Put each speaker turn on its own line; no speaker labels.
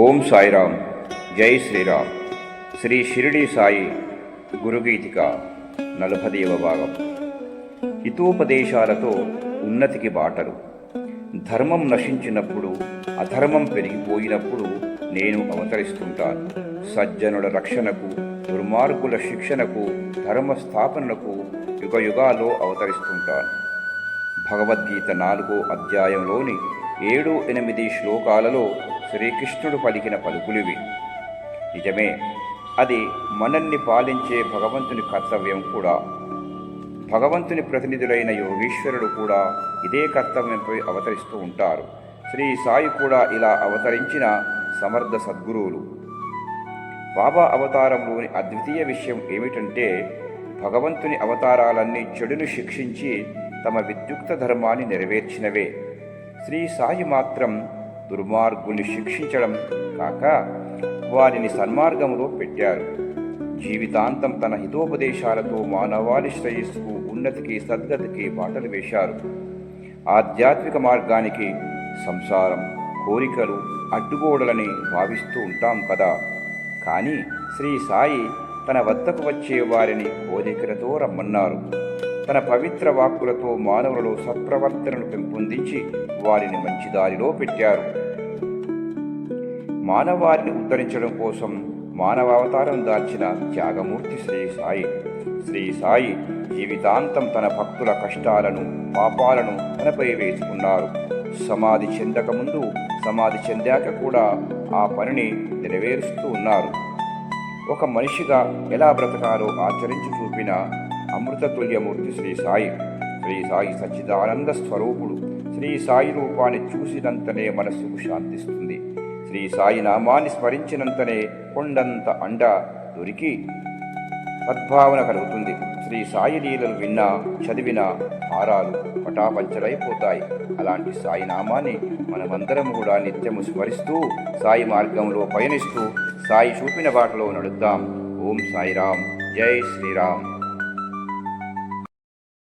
ఓం సాయిరామ్. జై శ్రీరామ్. శ్రీ షిరిడి సాయి గురుగీతిక 40వ భాగం. హితోపదేశాలతో ఉన్నతికి బాటలు. ధర్మం నశించినప్పుడు, అధర్మం పెరిగిపోయినప్పుడు నేను అవతరిస్తుంటాను. సజ్జనుల రక్షణకు, దుర్మార్గుల శిక్షణకు, ధర్మ స్థాపనకు యుగయుగాల్లో అవతరిస్తుంటాను. భగవద్గీత 4వ అధ్యాయంలోని 7-8 శ్లోకాలలో శ్రీకృష్ణుడు పలికిన పలుకులివి. నిజమే, అది మనల్ని పాలించే భగవంతుని కర్తవ్యం కూడా. భగవంతుని ప్రతినిధులైన యోగీశ్వరుడు కూడా ఇదే కర్తవ్యంపై అవతరిస్తూ ఉంటారు. శ్రీ సాయి కూడా ఇలా అవతరించిన సమర్థ సద్గురువులు. బాబా అవతారంలోని అద్వితీయ విషయం ఏమిటంటే, భగవంతుని అవతారాలన్నీ చెడును శిక్షించి తమ విద్యుక్త ధర్మాన్ని నెరవేర్చినవే. శ్రీ సాయి మాత్రం దుర్మార్గుల్ని శిక్షించడం కాక వారిని సన్మార్గంలో పెట్టారు. జీవితాంతం తన హితోపదేశాలతో మానవాళి శ్రేయస్సుకు, ఉన్నతికి, సద్గతికి బాటలు వేశారు. ఆధ్యాత్మిక మార్గానికి సంసారం, కోరికలు అడ్డుగోడలని భావిస్తూ ఉంటాం కదా. కానీ శ్రీ సాయి తన వద్దకు వచ్చే వారిని కోరికలతో రమ్మన్నారు. తన పవిత్ర వాక్కులతో మానవులలో సత్ప్రవర్తనను పెంపొందించి వారిని మంచి దారిలో పెట్టారు. మానవారిని ఉద్ధరించడం కోసం మానవావతారం దాల్చిన త్యాగమూర్తి శ్రీ సాయి. శ్రీ సాయి జీవితాంతం తన భక్తుల కష్టాలను, పాపాలను తనపై వేసుకున్నారు. సమాధి చెందకముందు, సమాధి చెందాక కూడా ఆ పనిని నెరవేరుస్తూ ఉన్నారు. ఒక మనిషిగా ఎలా బ్రతకాలో ఆచరించి చూపిన అమృతతుల్యమూర్తి శ్రీ సాయి. శ్రీ సాయి సచ్చిదానంద స్వరూపుడు. శ్రీ సాయి రూపాన్ని చూసినంతనే మనస్సుకు శాంతిస్తుంది. శ్రీ సాయి నామాన్ని స్మరించినంతనే కొండంత అండ దొరికి సద్భావన కలుగుతుంది. శ్రీ సాయి లీలలు విన్నా, చదివినా భారాలు పటాపంచలైపోతాయి. అలాంటి సాయి నామాన్ని మనమందరం కూడా నిత్యము స్మరిస్తూ సాయి మార్గంలో పయనిస్తూ సాయి చూపిన బాటలో నడుద్దాం. ఓం సాయిరామ్. జై శ్రీరామ్.